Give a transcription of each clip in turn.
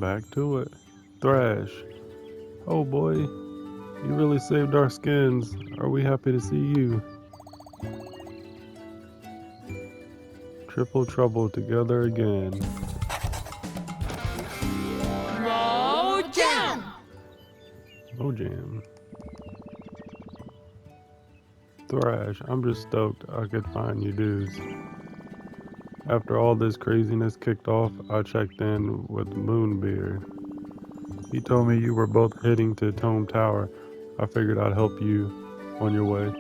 Back to it. Thrash. Oh boy, you really saved our skins. Are we happy to see you? Triple trouble together again. Mojam. Thrash, I'm just stoked I could find you dudes. After all this craziness kicked off, I checked in with Moonbeard. He told me you were both heading to Tome Tower. I figured I'd help you on your way.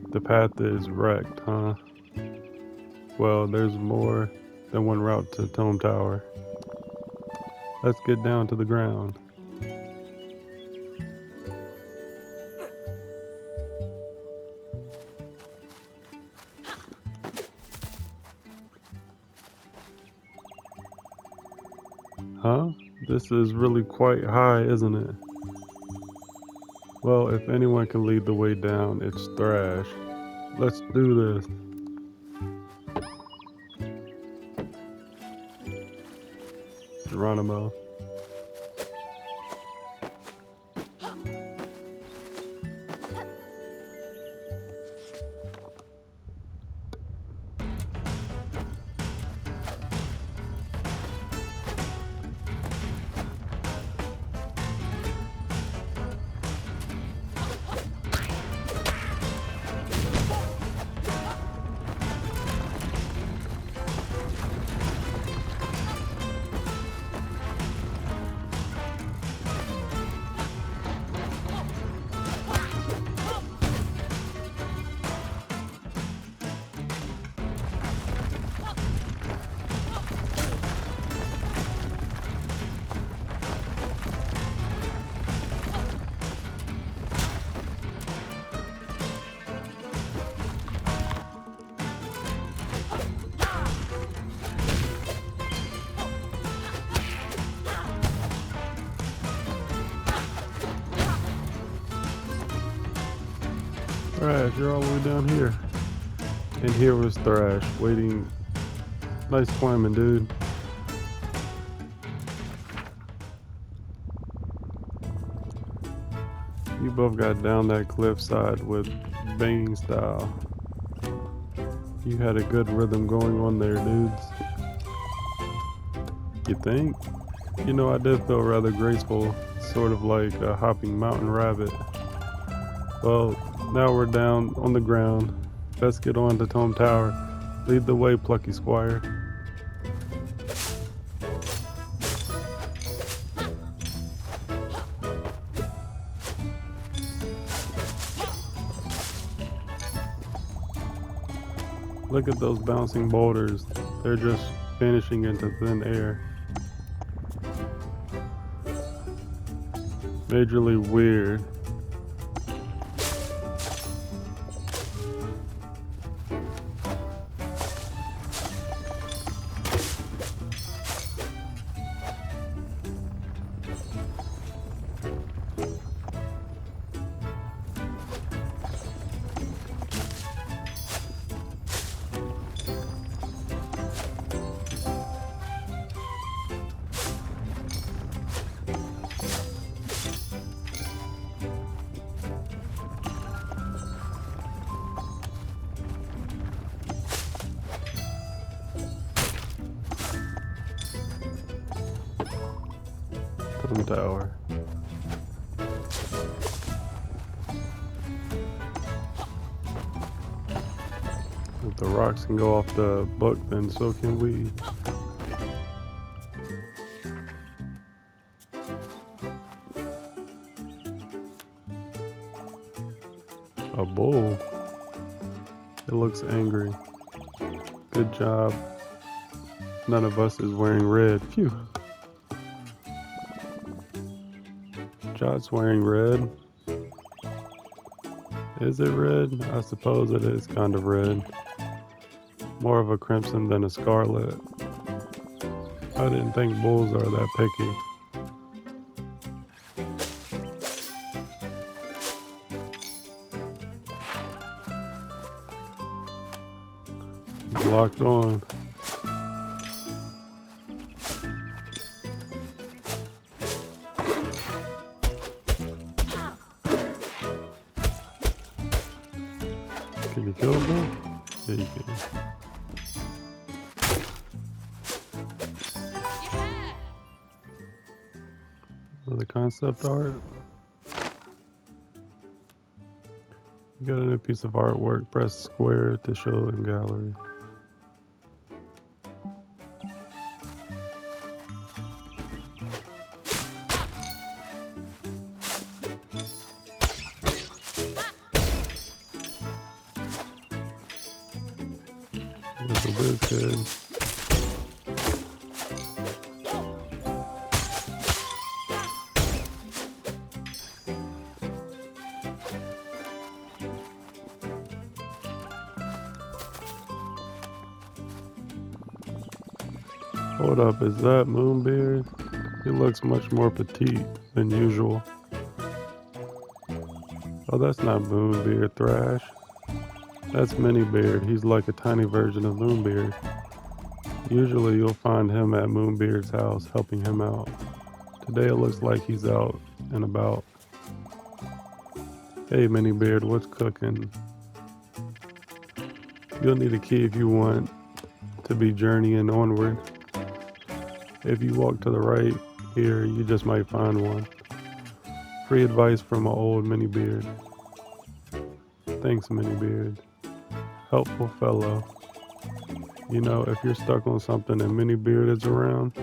The path is wrecked, huh? Well, there's more than one route to Tome Tower. Let's get down to the ground. Huh? This is really quite high, isn't it? Well, if anyone can lead the way down, it's Thrash. Let's do this. Geronimo. Thrash, you're all the way down here. And here was Thrash, waiting. Nice climbing, dude. You both got down that cliffside with banging style. You had a good rhythm going on there, dudes. You think? You know, I did feel rather graceful, sort of like a hopping mountain rabbit. Well, now we're down on the ground. Let's get on to Tome Tower. Lead the way, Plucky Squire. Look at those bouncing boulders. They're just vanishing into thin air. Majorly weird. Tome Tower. If the rocks can go off the book, then so can we. A bull. It looks angry. Good job. None of us is wearing red. Phew. Jot's wearing red. Is it red? I suppose it is kind of red. More of a crimson than a scarlet. I didn't think bulls are that picky. Locked on. Can you kill him though? Yeah, you can. Another concept art. You got a new piece of artwork. Press square to show in gallery. There's a whiz kid. Hold up, is that Moonbeard? He looks much more petite than usual. Oh, that's not Moonbeard Thrash. That's Minibeard. He's like a tiny version of Moonbeard. Usually you'll find him at Moonbeard's house helping him out. Today it looks like he's out and about. Hey Minibeard, what's cooking? You'll need a key if you want to be journeying onward. If you walk to the right here, you just might find one. Free advice from an old Minibeard. Thanks, Minibeard. Helpful fellow. You know, if you're stuck on something and Minibeard is around,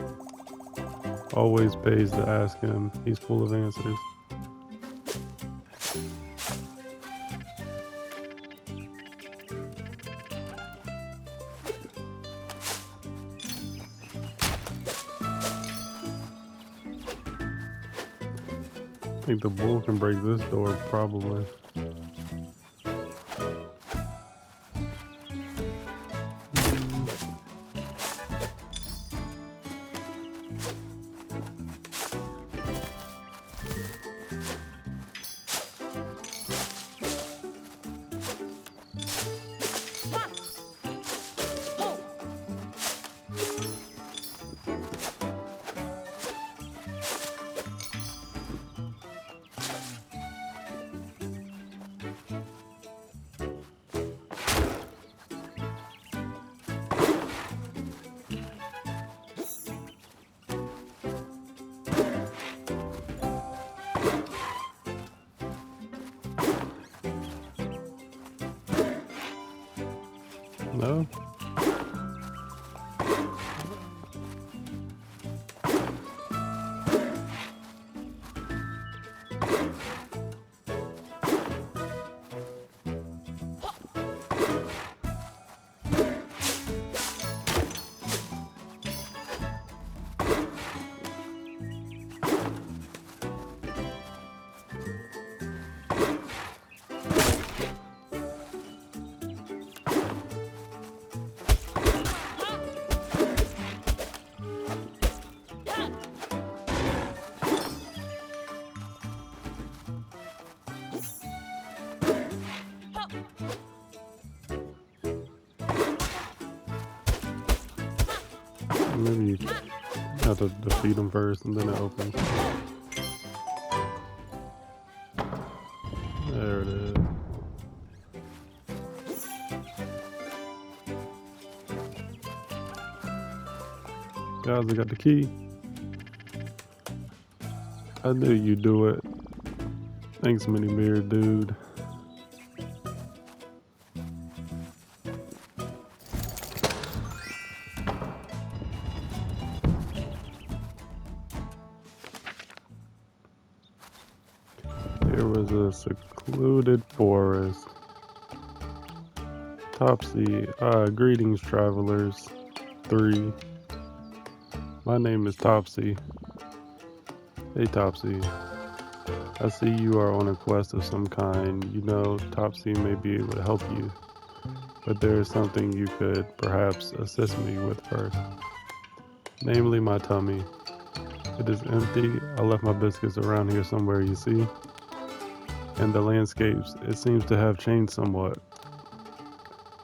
always pays to ask him. He's full of answers. I think the bull can break this door, probably. No? Maybe you have to defeat them first and then it opens. There it is. Guys, I got the key. I knew you'd do it. Thanks, Minibeard, dude. There was a secluded forest. Topsy, greetings, travelers. 3. My name is Topsy. Hey, Topsy. I see you are on a quest of some kind. You know, Topsy may be able to help you, but there is something you could perhaps assist me with first. Namely, my tummy. It is empty. I left my biscuits around here somewhere, you see. And the landscapes, it seems to have changed somewhat,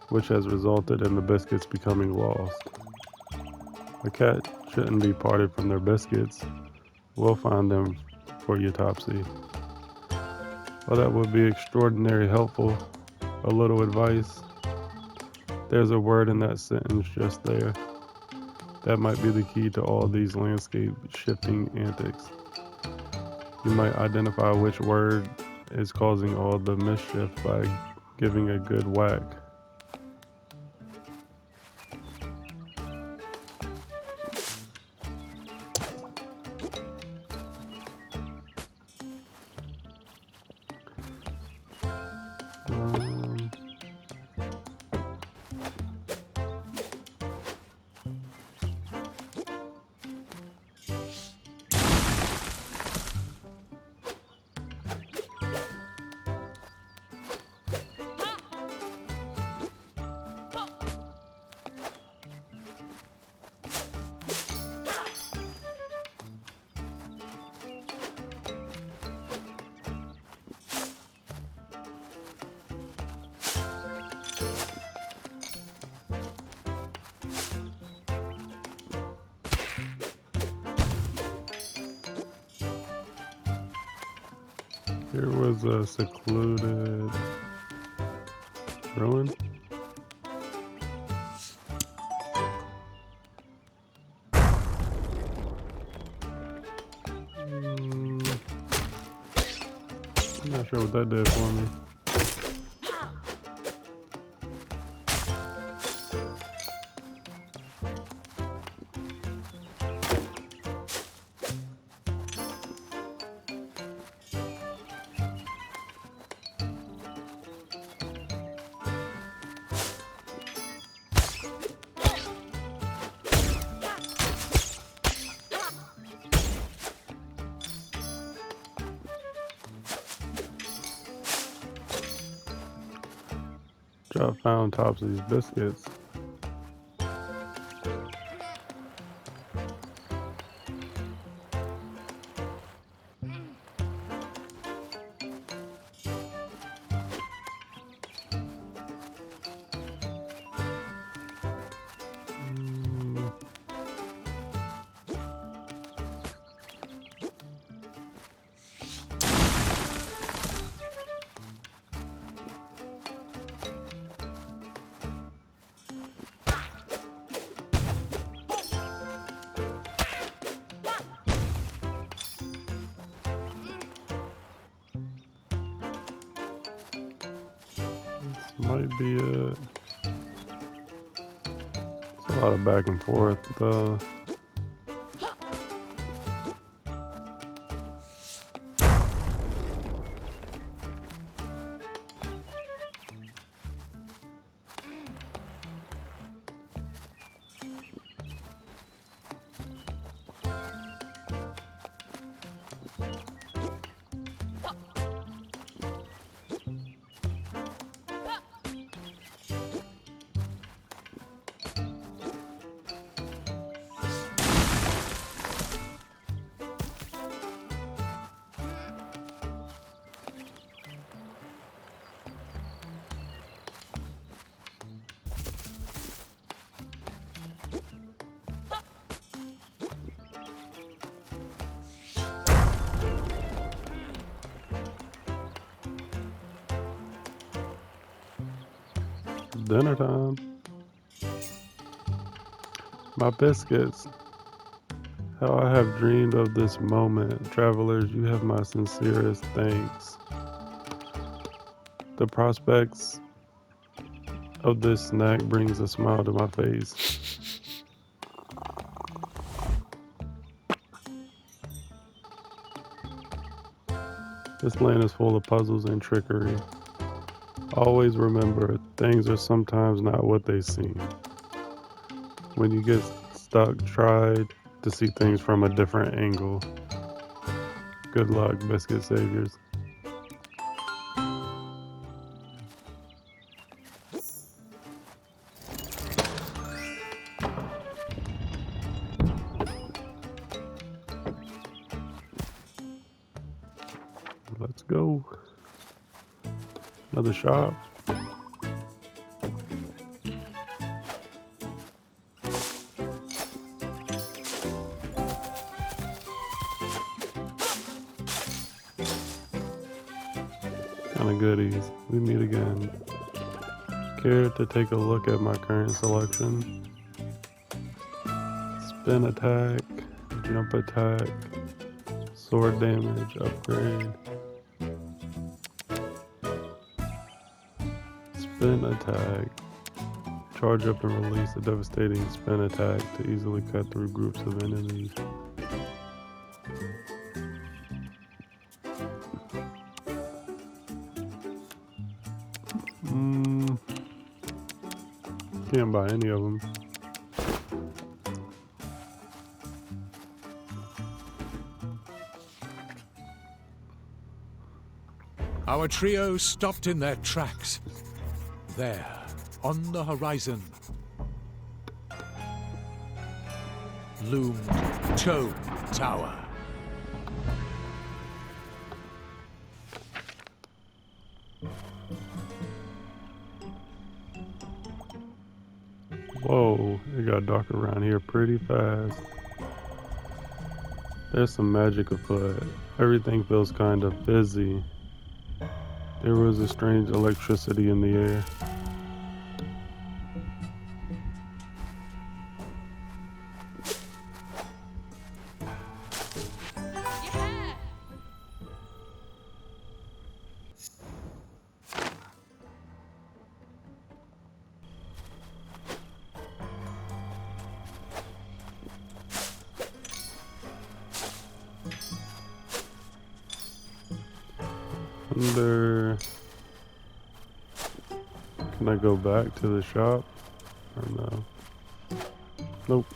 which has resulted in the biscuits becoming lost. A cat shouldn't be parted from their biscuits. We'll find them for you, Topsy. Well, that would be extraordinarily helpful. a little advice. There's a word in that sentence just there. That might be the key to all these landscape shifting antics. You might identify which word is causing all the mischief by giving a good whack. Um, Here was a secluded ruin. I'm not sure what that did for me. I found Topsy's biscuits. Might be it. It's a lot of back and forth though. Dinner time. My biscuits. How I have dreamed of this moment. Travelers, you have my sincerest thanks. The prospects of this snack brings a smile to my face. This land is full of puzzles and trickery. Always remember, things are sometimes not what they seem. When you get stuck, try to see things from a different angle. Good luck, biscuit saviors. Let's go. Another shop. Kind of goodies. We meet again. Care to take a look at my current selection? Spin attack, jump attack, sword damage upgrade. Spin attack. Charge up and release a devastating spin attack to easily cut through groups of enemies. Can't buy any of them. Our trio stopped in their tracks. There, on the horizon, loomed Tome Tower. Whoa, it got dark around here pretty fast. There's some magic afoot. Everything feels kind of fizzy. There was a strange electricity in the air. Can I go back to the shop? Or no? Nope.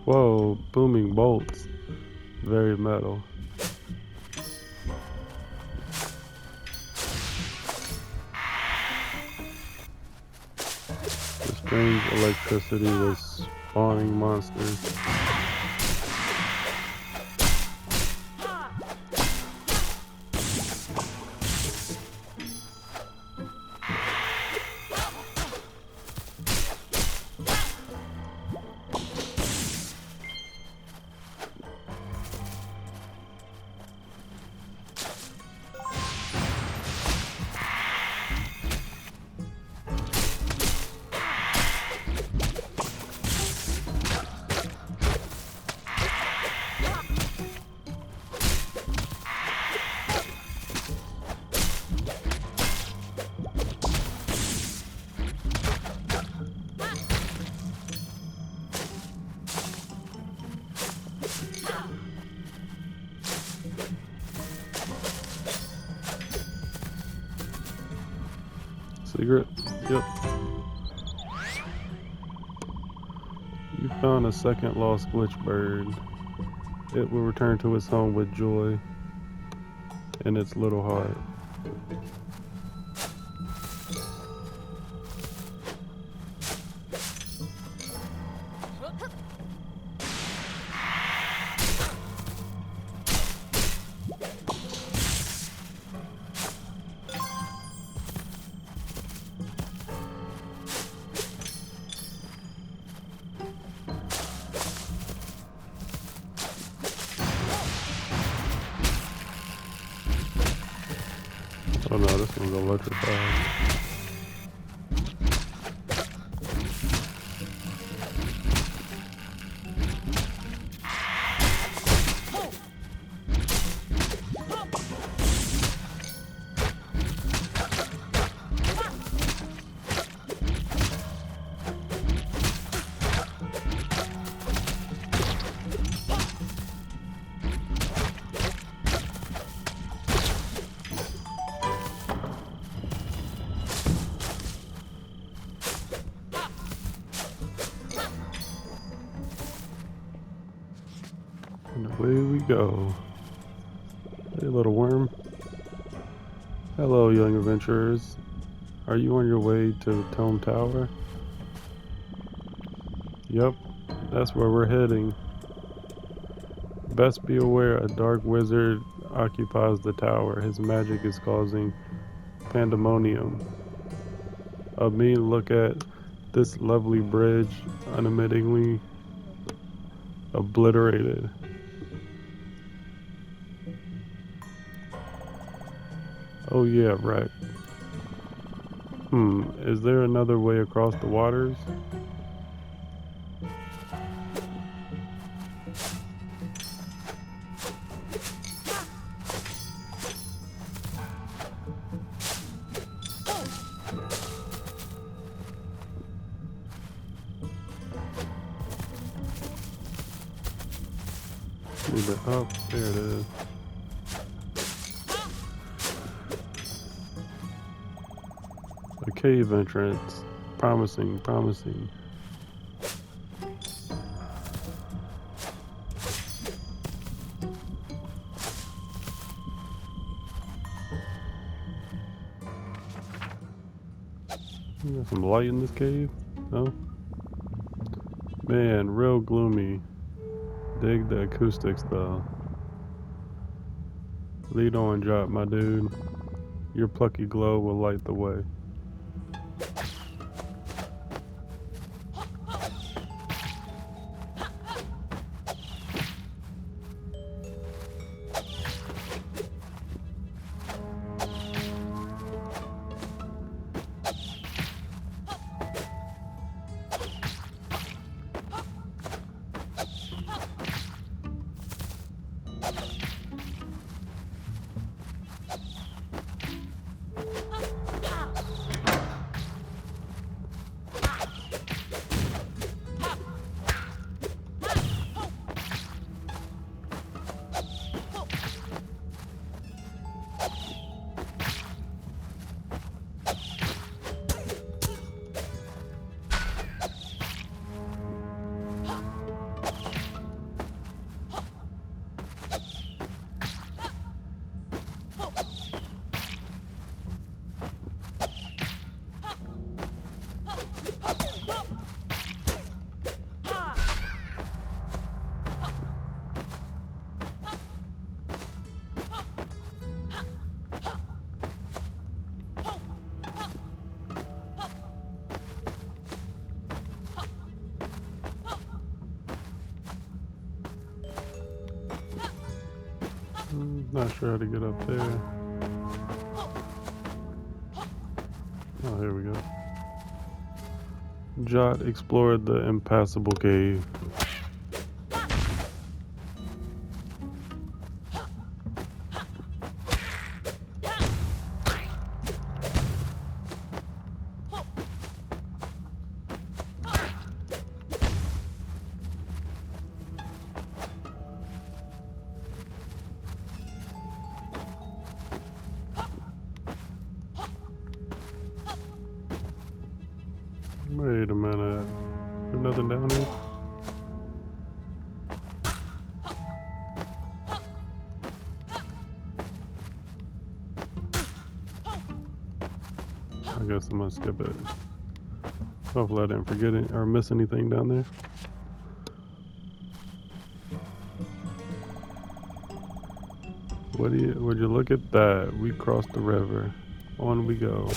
Whoa, booming bolts. Very metal. The strange electricity was spawning monsters. Secret? Yep. You found a second lost glitch bird. It will return to its home with joy in its little heart. Oh no, this one's electrified. And away we go. Hey, little worm. Hello, young adventurers. Are you on your way to Tome Tower? Yep, that's where we're heading. Best be aware, a dark wizard occupies the tower. His magic is causing pandemonium. A mean look at this lovely bridge, unremittingly obliterated. Oh yeah, right. Is there another way across the waters? Move it up. There it is. A cave entrance. Promising, promising. Got some light in this cave? No? Man, real gloomy. Dig the acoustics though. Lead on, drop, my dude. Your plucky glow will light the way. Not sure how to get up there. Oh, here we go. Jot explored the impassable cave. Wait a minute. There's nothing down here? I guess I'm gonna skip it. Hopefully I didn't forget it or miss anything down there. Would you look at that? We crossed the river. On we go.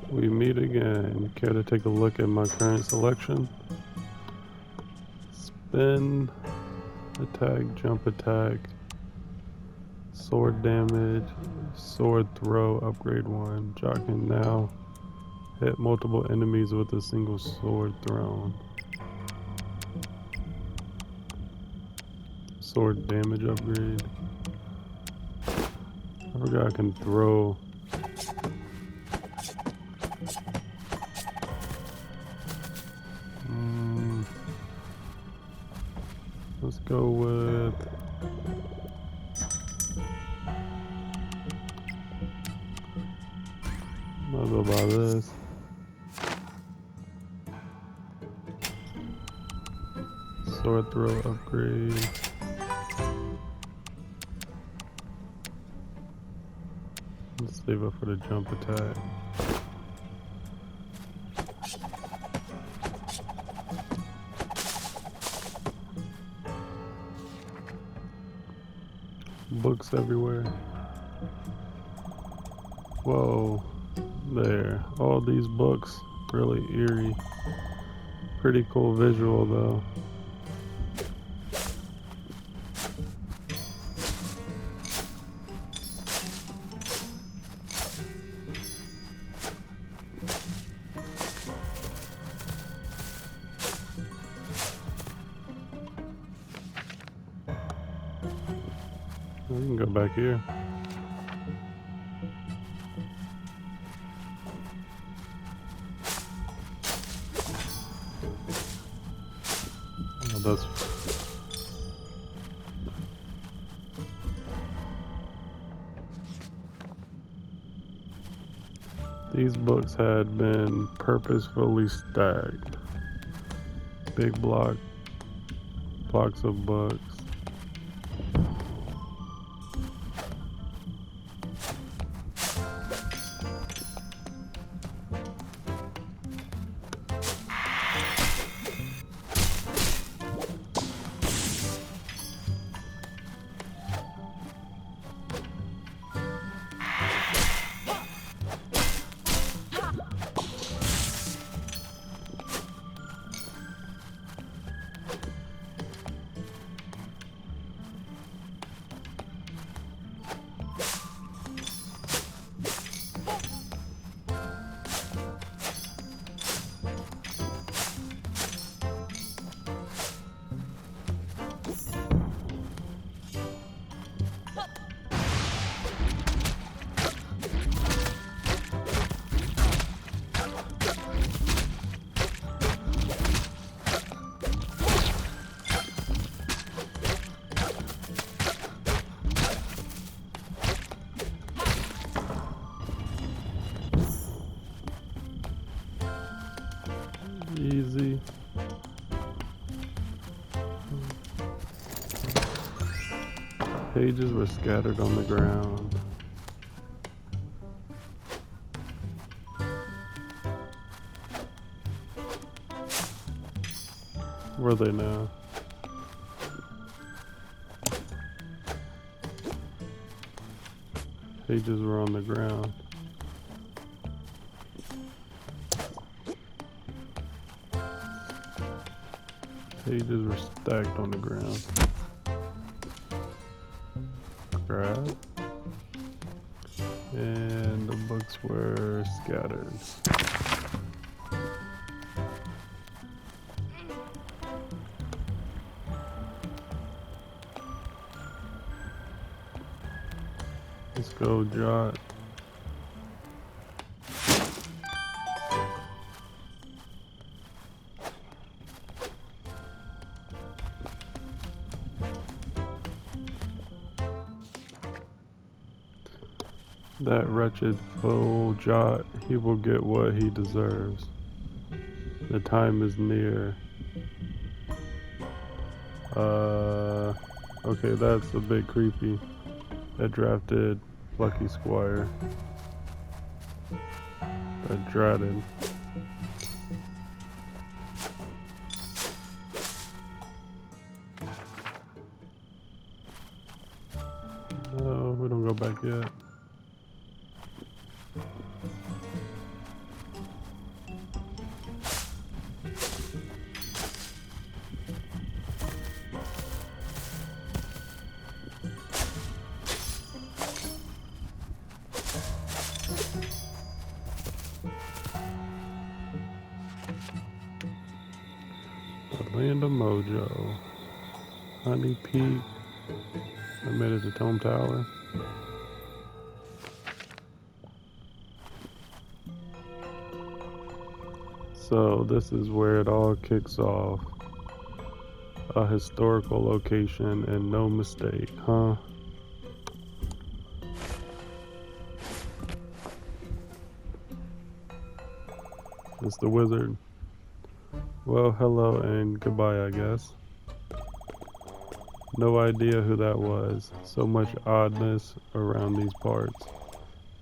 We meet again. Care to take a look at my current selection? Spin, attack, jump attack, sword damage, sword throw, upgrade 1. Jot can now hit multiple enemies with a single sword thrown. Sword damage upgrade. I forgot I can throw. Let's go with I'll go by this. Sword throw upgrade. Let's save up for the jump attack. Books everywhere. Whoa, there. All these books, really eerie. Pretty cool visual though. We can go back here. Oh, that's these books had been purposefully stacked. Big blocks of books. Easy. Pages were scattered on the ground. Where are they now? Pages were on the ground. Pages were stacked on the ground. Grab. And the books were scattered. Let's go, Jot. That wretched fool, Jot, he will get what he deserves. The time is near. Okay, that's a bit creepy. That drafted Plucky Squire. That dreaded. No, we don't go back yet. The Land of Mojo. Honey Peak. I made it to Tome Tower. So this is where it all kicks off. A historical location and no mistake, huh? It's the wizard. Well, hello and goodbye, I guess. No idea who that was. So much oddness around these parts.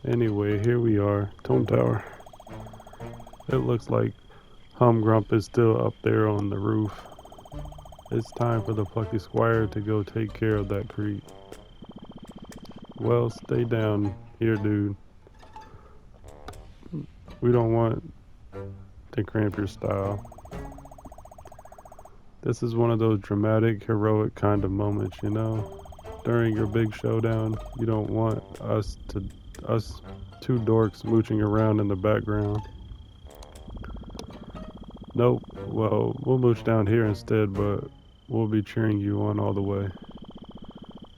Anyway, here we are, Tomb Tower. It looks like Humgrump is still up there on the roof. It's time for the Plucky Squire to go take care of that creep. Well, stay down here, dude. We don't want to cramp your style. This is one of those dramatic, heroic kind of moments, you know? During your big showdown, you don't want us two dorks mooching around in the background. Nope. Well, we'll mooch down here instead, but we'll be cheering you on all the way.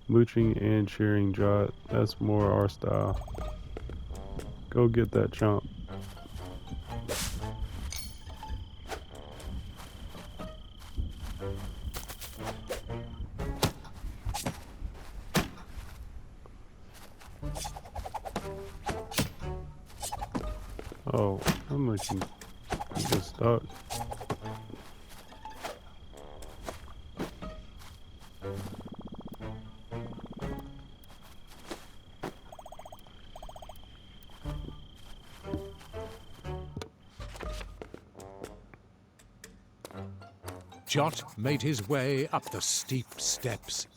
Mooching and cheering, Jot. That's more our style. Go get that chump. Oh, I'm looking. You get stuck. Jot made his way up the steep steps.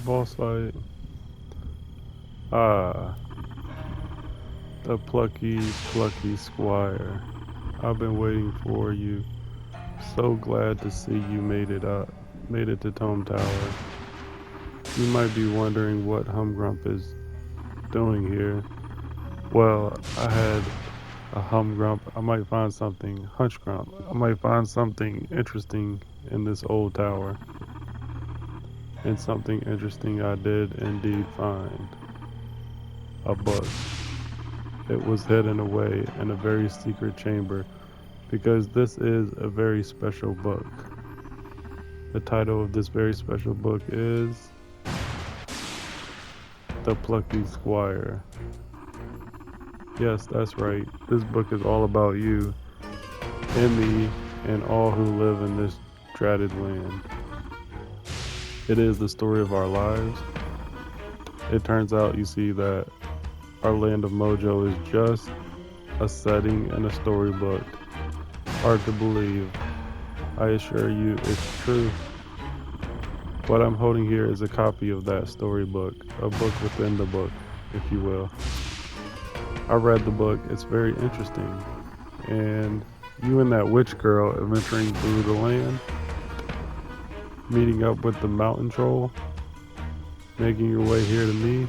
Boss fight. Ah, the Plucky Squire. I've been waiting for you. So glad to see you made it up. Made it to Tomb Tower. You might be wondering what Humgrump is doing here. Well, I had a Humgrump. I might find something. Hunchgrump. I might find something interesting in this old tower. And something interesting I did indeed find. A book. It was hidden away in a very secret chamber because this is a very special book. The title of this very special book is The Plucky Squire. Yes, that's right. This book is all about you and me and all who live in this dreaded land. It is the story of our lives. It turns out, you see, that our land of Mojo is just a setting in a storybook. Hard to believe. I assure you it's true. What I'm holding here is a copy of that storybook, a book within the book, if you will. I read the book, it's very interesting. And you and that witch girl adventuring through the land, meeting up with the mountain troll, making your way here to me.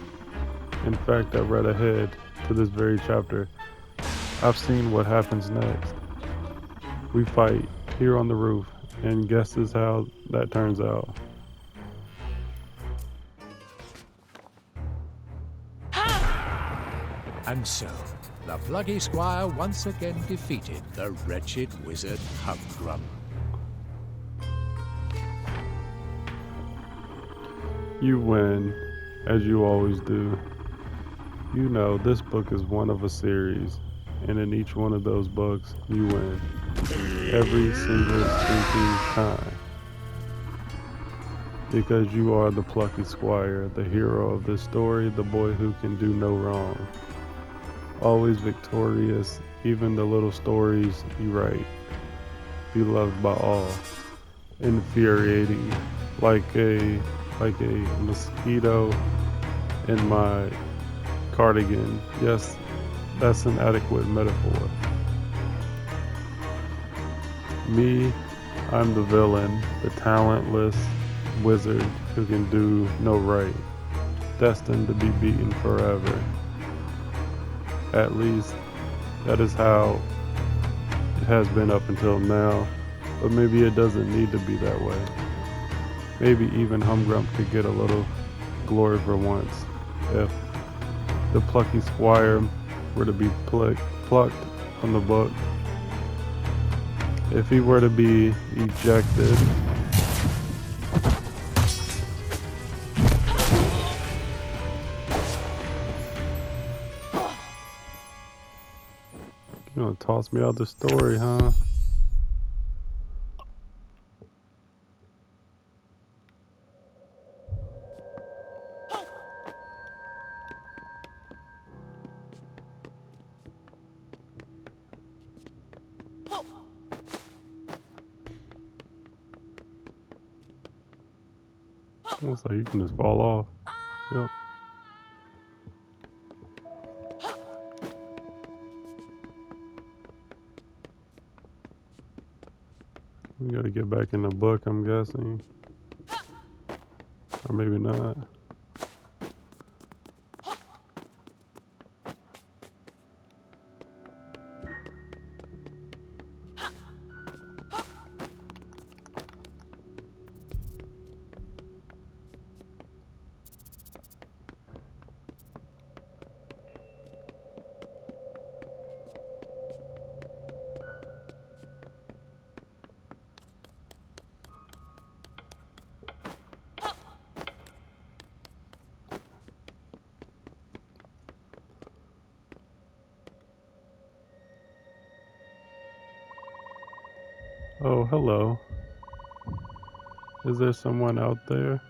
In fact, I read ahead to this very chapter. I've seen what happens next. We fight here on the roof, and guess is how that turns out. And so, the Plucky Squire once again defeated the wretched wizard Humgrump. You win, as you always do. You know, this book is one of a series, and in each one of those books, you win. Every single stinking time. Because you are the Plucky Squire, the hero of this story, the boy who can do no wrong. Always victorious, even the little stories you write. Beloved by all. Infuriating, like a mosquito in my cardigan. Yes, that's an adequate metaphor. Me, I'm the villain, the talentless wizard who can do no right, destined to be beaten forever. At least, that is how it has been up until now, but maybe it doesn't need to be that way. Maybe even Humgrump could get a little glory for once, if the Plucky Squire were to be plucked from the book. If he were to be ejected, you gonna toss me out the story, huh? Almost like you can just fall off. Yep. We gotta get back in the book, I'm guessing. Or maybe not. Oh, hello. Is there someone out there?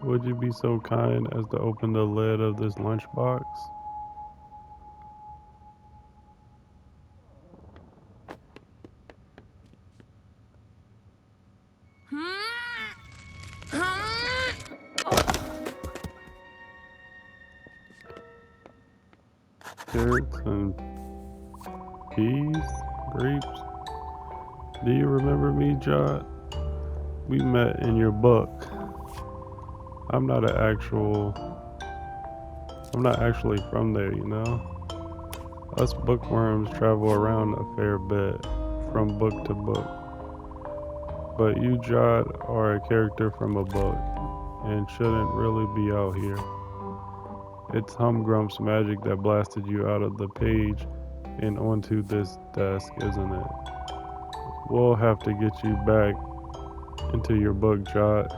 Would you be so kind as to open the lid of this lunchbox? Carrots and peas? Grapes? Do you remember me, Jot? We met in your book. I'm not an actual. I'm not actually from there, you know? Us bookworms travel around a fair bit, from book to book. But you, Jot, are a character from a book, and shouldn't really be out here. It's Humgrump's magic that blasted you out of the page and onto this desk, isn't it? We'll have to get you back into your book, Jot.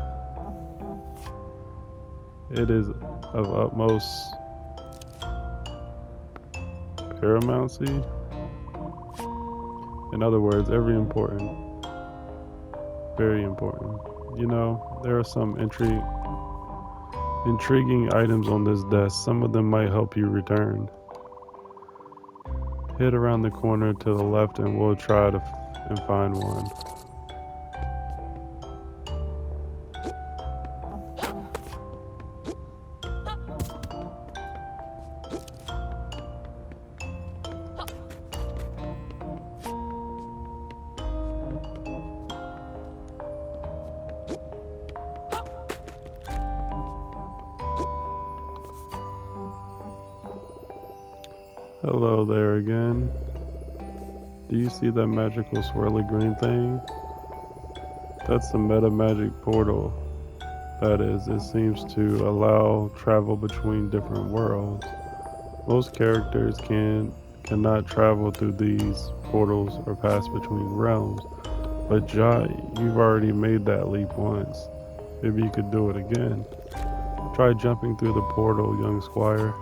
It is of utmost paramountcy. In other words, very important. You know, there are some intriguing items on this desk. Some of them might help you return. Head around the corner to the left and we'll try to and find one. Hello there again. Do you see that magical swirly green thing? That's the meta magic portal. That is, it seems to allow travel between different worlds. Most characters cannot travel through these portals or pass between realms. But Jot, you've already made that leap once. Maybe you could do it again. Try jumping through the portal, young squire.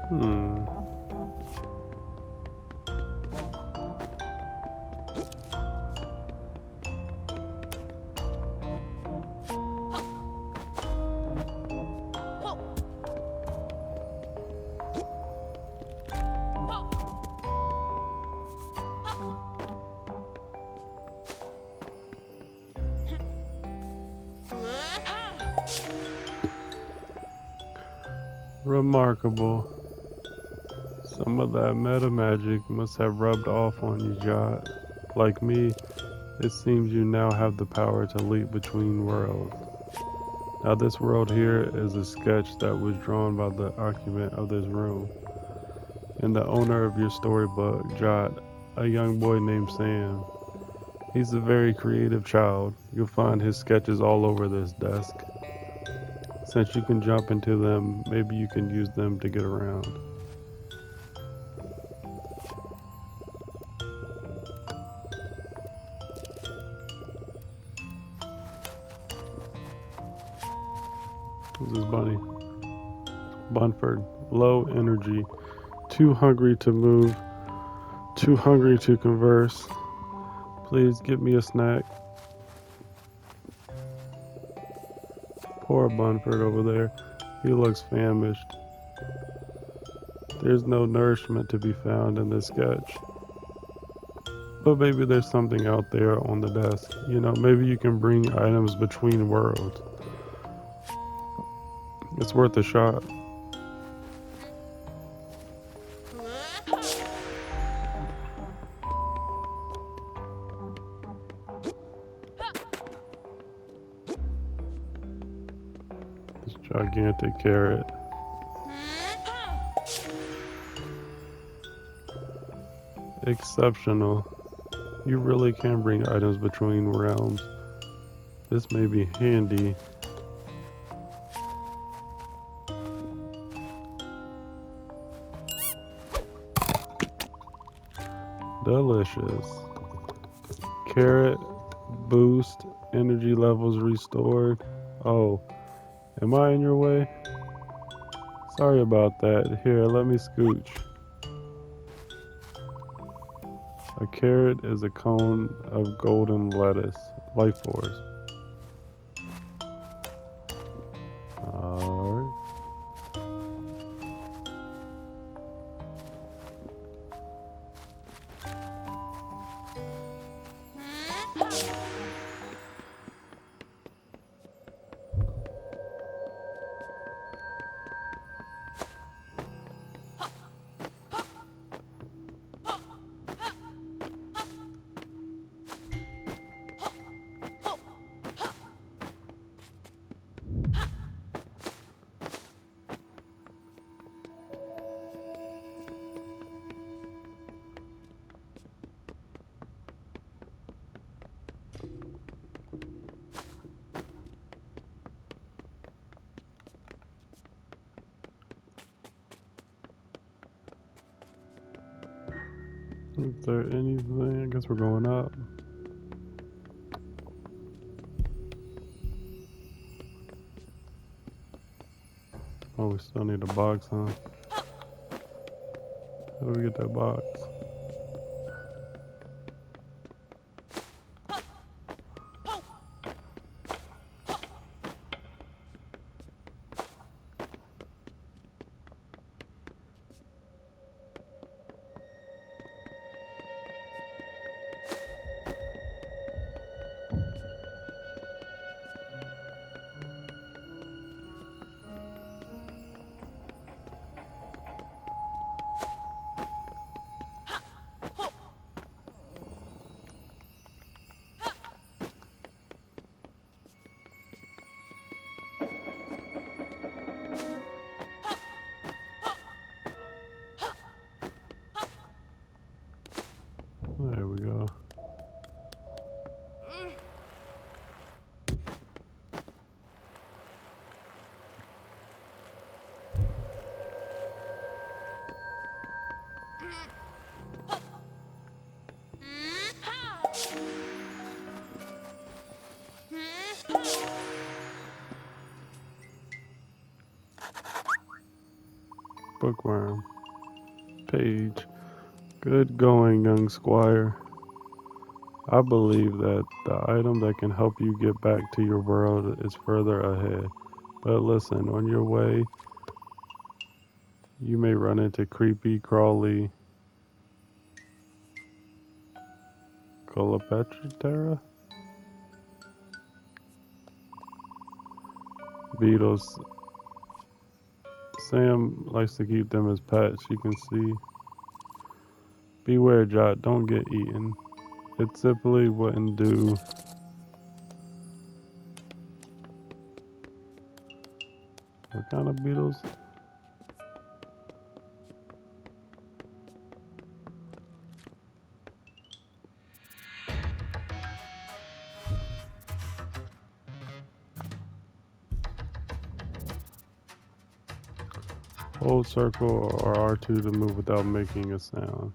Hmm. Remarkable. Some of that meta magic must have rubbed off on you, Jot. Like me, it seems you now have the power to leap between worlds. Now, this world here is a sketch that was drawn by the occupant of this room, and the owner of your storybook, Jot, a young boy named Sam. He's a very creative child. You'll find his sketches all over this desk. Since you can jump into them, maybe you can use them to get around. Who's this bunny? Bunford. Low energy. Too hungry to move. Too hungry to converse. Please give me a snack. Poor Bunford over there. He looks famished. There's no nourishment to be found in this sketch. But maybe there's something out there on the desk. You know, maybe you can bring items between worlds. It's worth a shot. This gigantic carrot. Exceptional. You really can bring items between realms. This may be handy. Delicious. Carrot boost, energy levels restored. Oh, am I in your way? Sorry about that. Here, let me scooch. A carrot is a cone of golden lettuce. Life force. Alright. Is there anything? I guess we're going up. Oh, we still need a box, huh? How do we get that box? There we go. Bookworm. Page. Good going, young squire. I believe that the item that can help you get back to your world is further ahead. But listen, on your way, you may run into creepy, crawly Colopetratera beetles. Sam likes to keep them as pets. You can see. Beware, Jot. Don't get eaten. It simply wouldn't do. What kind of beetles? Hold circle or R2 to move without making a sound.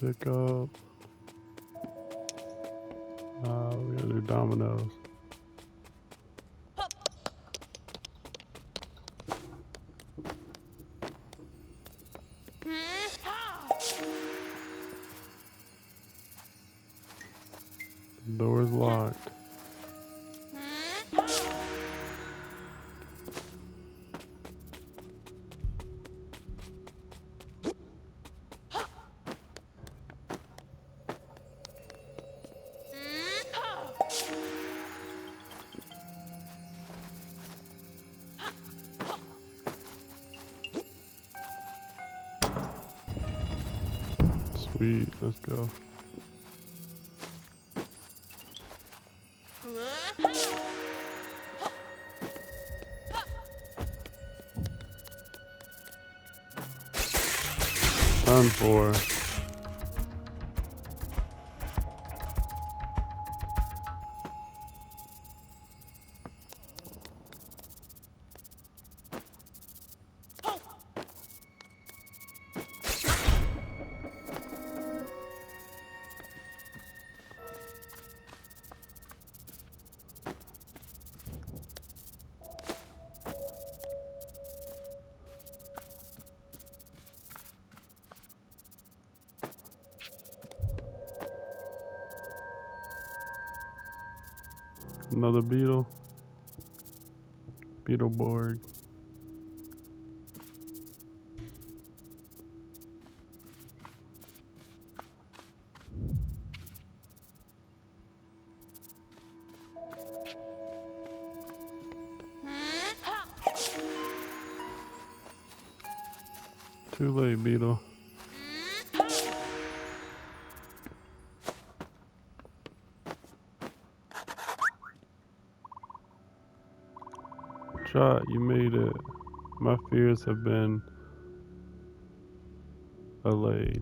Pick up. We gotta do dominoes. The door is locked. Sweet, let's go. Done for. Another beetle. Beetleborg. Too late, beetle. Shot, you made it. My fears have been allayed.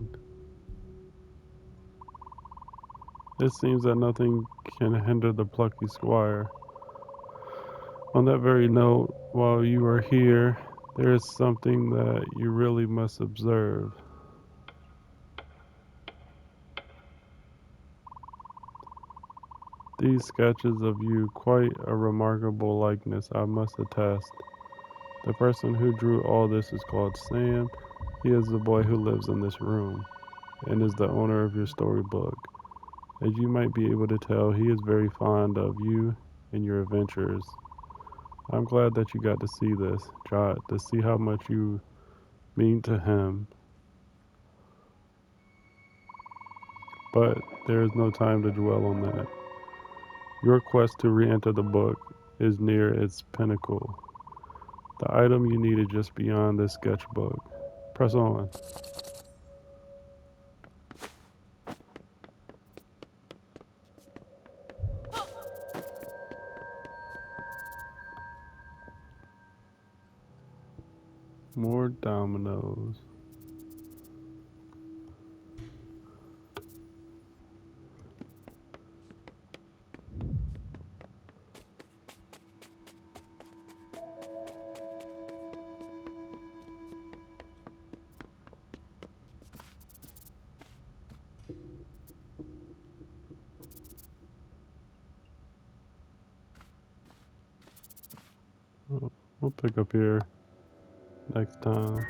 It seems that nothing can hinder the Plucky Squire. On that very note, while you are here, there is something that you really must observe. These sketches of you, quite a remarkable likeness, I must attest. The person who drew all this is called Sam. He is the boy who lives in this room, and is the owner of your storybook. As you might be able to tell, he is very fond of you and your adventures. I'm glad that you got to see this, Jot, to see how much you mean to him. But there is no time to dwell on that. Your quest to re-enter the book is near its pinnacle. The item you need is just beyond this sketchbook. Press on. More dominoes. We'll pick up here next time.